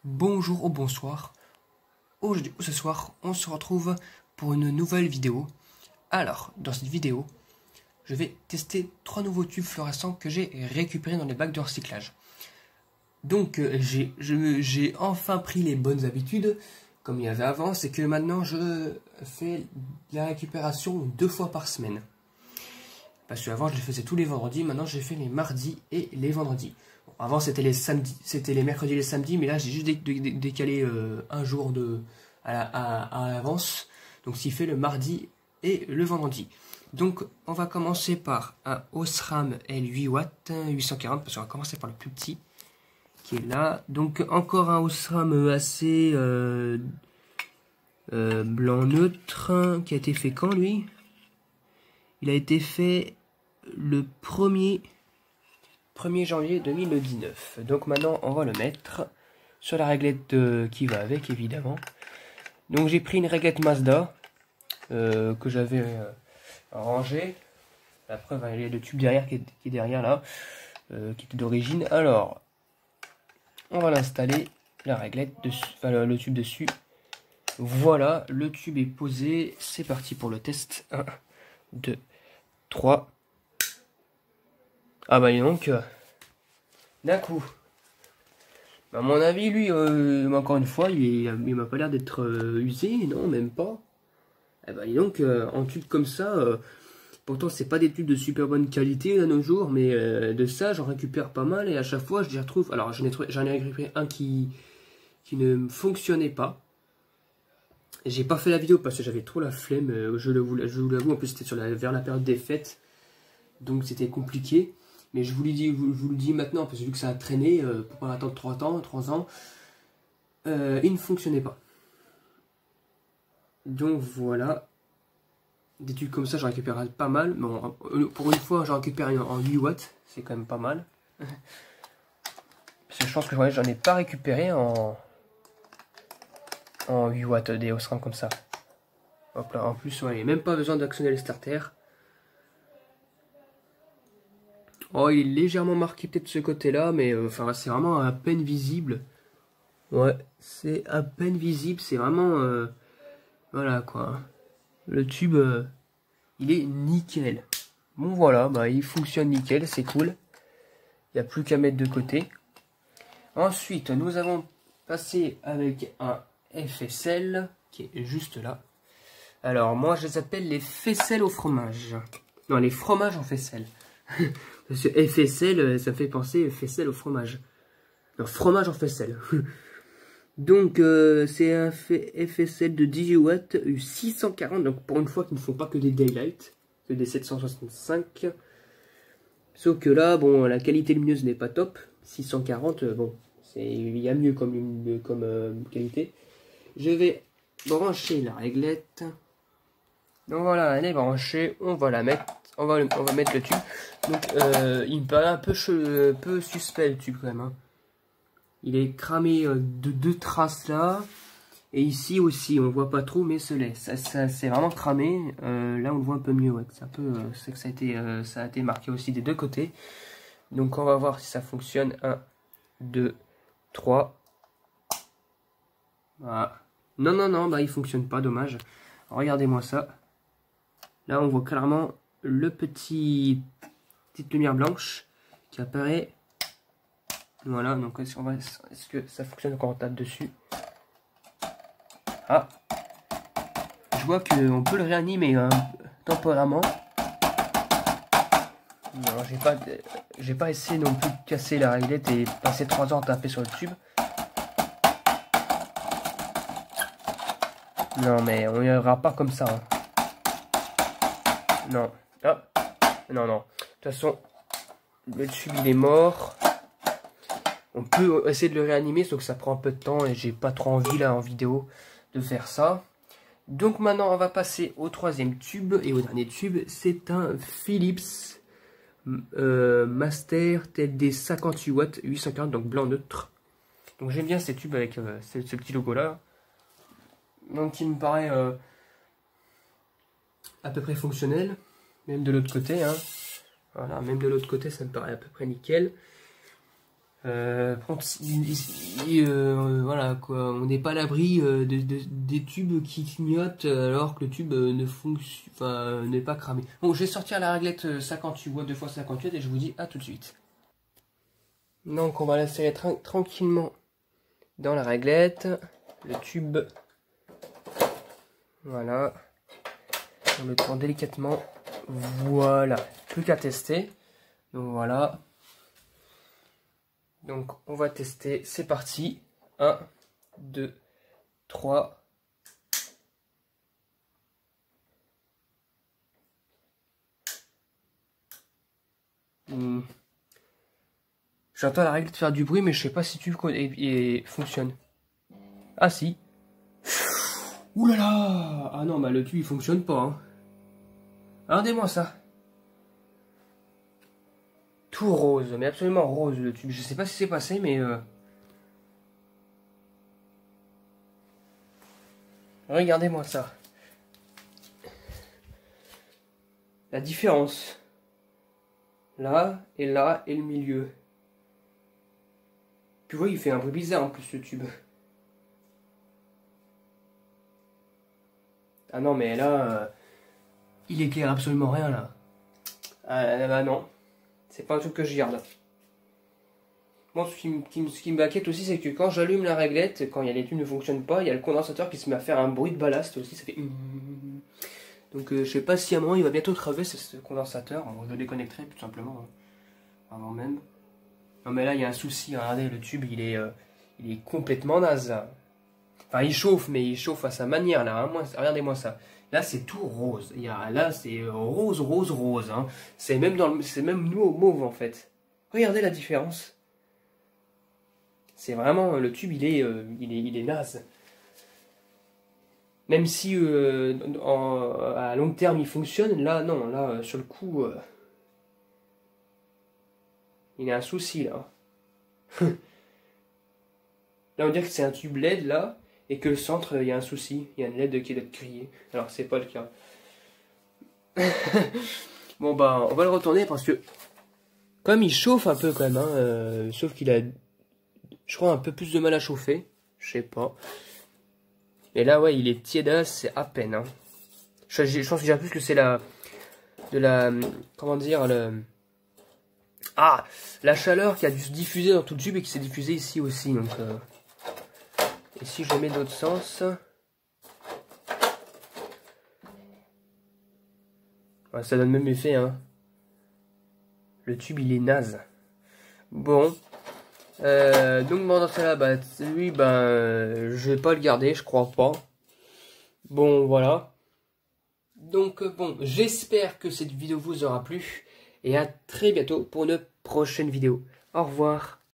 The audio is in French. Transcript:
Bonjour ou bonsoir. Aujourd'hui ou ce soir, on se retrouve pour une nouvelle vidéo. Alors, dans cette vidéo, je vais tester 3 nouveaux tubes fluorescents que j'ai récupérés dans les bacs de recyclage. Donc, j'ai enfin pris les bonnes habitudes, comme il y avait avant, c'est que maintenant je fais la récupération 2 fois par semaine. Parce qu'avant je les faisais tous les vendredis, maintenant j'ai fait les mardis et les vendredis. Bon, avant c'était les samedis, c'était les mercredis et les samedis, mais là j'ai juste décalé un jour à l'avance. Donc ce qui fait le mardi et le vendredi. Donc on va commencer par un Osram L8 watts 840, parce qu'on va commencer par le plus petit qui est là. Donc encore un Osram assez blanc neutre qui a été fait quand lui? Il a été fait le 1er janvier 2019. Donc maintenant, on va le mettre sur la réglette qui va avec, évidemment. Donc j'ai pris une réglette Mazda que j'avais rangée. La preuve, il y a le tube derrière qui est derrière là, qui était d'origine. Alors, on va l'installer, la réglette, dessus, enfin le tube dessus. Voilà, le tube est posé. C'est parti pour le test. 1, 2, 3. Ah bah donc, d'un coup. À mon avis, lui, encore une fois, il m'a pas l'air d'être usé, non, même pas. Eh bah donc, en tube comme ça, pourtant c'est pas des tubes de super bonne qualité à nos jours, mais de ça j'en récupère pas mal et à chaque fois je les retrouve. Alors j'en ai récupéré un qui ne fonctionnait pas. J'ai pas fait la vidéo parce que j'avais trop la flemme, je vous l'avoue, en plus c'était vers la période des fêtes, donc c'était compliqué. Mais je vous le dis maintenant, parce que vu que ça a traîné, pour pas attendre 3 ans, il ne fonctionnait pas. Donc voilà. Des tubes comme ça, j'en récupère pas mal. Bon, pour une fois, j'en récupère en 8 watts. C'est quand même pas mal. Parce que je pense que j'en ai pas récupéré en 8 watts des Osram comme ça. Hop là, en plus, ouais, il n'y a même pas besoin d'actionner les starters. Oh, il est légèrement marqué peut-être de ce côté-là, mais enfin, c'est vraiment à peine visible. Ouais, c'est à peine visible, c'est vraiment... voilà, quoi. Le tube, il est nickel. Bon, voilà, bah, il fonctionne nickel, c'est cool. Il n'y a plus qu'à mettre de côté. Ensuite, nous avons passé avec un FSL, qui est juste là. Alors, moi, je les appelle les faisselles au fromage. Non, les fromages en faisselle. Parce que FSL, ça fait penser faisselle au fromage. Non, fromage en faisselle. Donc, c'est un FSL de 18 watts, 640. Donc, pour une fois qu'ils ne font pas que des daylight, que des 765. Sauf que là, bon, la qualité lumineuse n'est pas top. 640, bon, il y a mieux comme qualité. Je vais brancher la réglette. Donc voilà, elle est branchée. On va la mettre. On va mettre le tube. Donc, il me paraît un peu suspect le tube quand même. Hein. Il est cramé de 2 traces là. Et ici aussi, on voit pas trop, mais ça c'est vraiment cramé. Là, on le voit un peu mieux. Ouais. C'est un peu, c'est que ça a été marqué aussi des deux côtés. Donc, on va voir si ça fonctionne. 1, 2, 3. Voilà. Non, bah il fonctionne pas, dommage. Regardez-moi ça. Là, on voit clairement le petite lumière blanche qui apparaît. Voilà, donc est-ce que ça fonctionne quand on tape dessus? Ah, je vois qu'on peut le réanimer temporairement. Alors, j'ai pas essayé non plus de casser la réglette et passer 3 heures à taper sur le tube. Non, mais on n'y arrivera pas comme ça. Hein. Non. Ah. Non. De toute façon, le tube il est mort. On peut essayer de le réanimer, sauf que ça prend un peu de temps et j'ai pas trop envie là en vidéo de faire ça. Donc maintenant, on va passer au 3e tube et au dernier tube. C'est un Philips Master TLD 58 watts 840, donc blanc neutre. Donc j'aime bien ces tubes avec ce petit logo là. Donc il me paraît à peu près fonctionnel, même de l'autre côté. Hein. Voilà, même de l'autre côté, ça me paraît à peu près nickel. Voilà quoi, on n'est pas à l'abri des tubes qui clignotent alors que le tube ne fonctionne, enfin, n'est pas cramé. Bon, je vais sortir la réglette 58 watts 2x58 et je vous dis à tout de suite. Donc on va l'insérer tranquillement dans la réglette, le tube, voilà, on le prend délicatement, voilà, plus qu'à tester, donc voilà. Donc on va tester, c'est parti, 1, 2, 3. J'entends la règle de faire du bruit, mais je sais pas si tu et fonctionne. Ah si. Ouh là là. Ah non, bah le tube il fonctionne pas. Hein. Regardez-moi ça. Tout rose, mais absolument rose le tube. Je sais pas ce qui s'est passé, mais... Regardez-moi ça. La différence. Là, et le milieu. Tu vois, il fait un bruit bizarre en plus ce tube. Ah non, mais là, il éclaire absolument rien là. Ah bah non. C'est pas un truc que je garde. Moi, ce qui m'inquiète aussi, c'est que quand j'allume la réglette, quand il y a les tubes ne fonctionnent pas, il y a le condensateur qui se met à faire un bruit de ballast aussi, ça fait... Donc je sais pas si à un moment il va bientôt crever ce condensateur. Je le déconnecterai tout simplement, hein, avant même. Non mais là il y a un souci, regardez, le tube il est complètement naze là. Enfin il chauffe, mais il chauffe à sa manière là, hein. Regardez-moi ça. Là c'est tout rose, là c'est rose, rose, rose. Hein. C'est même mauve en fait. Regardez la différence. C'est vraiment, le tube il est naze. Même si à long terme il fonctionne, là non, là sur le coup, il y a un souci là. Là on dirait que c'est un tube LED là, et que le centre il y a un souci, il y a une LED qui doit être grillée. Alors c'est pas le cas. Bon bah on va le retourner parce que comme il chauffe un peu quand même, hein, sauf qu'il a, je crois, un peu plus de mal à chauffer, je sais pas. Et là ouais il est tiédasse, c'est à peine. Hein. Je pense déjà plus que c'est comment dire, la chaleur qui a dû se diffuser dans tout le tube et qui s'est diffusée ici aussi. Donc, et si je mets d'autre sens, ouais, ça donne le même effet. Hein. Le tube il est naze. Bon, donc dans ce cas-là, bah, lui, ben, je vais pas le garder, je crois pas. Bon, voilà. Donc bon, j'espère que cette vidéo vous aura plu et à très bientôt pour une prochaine vidéo. Au revoir.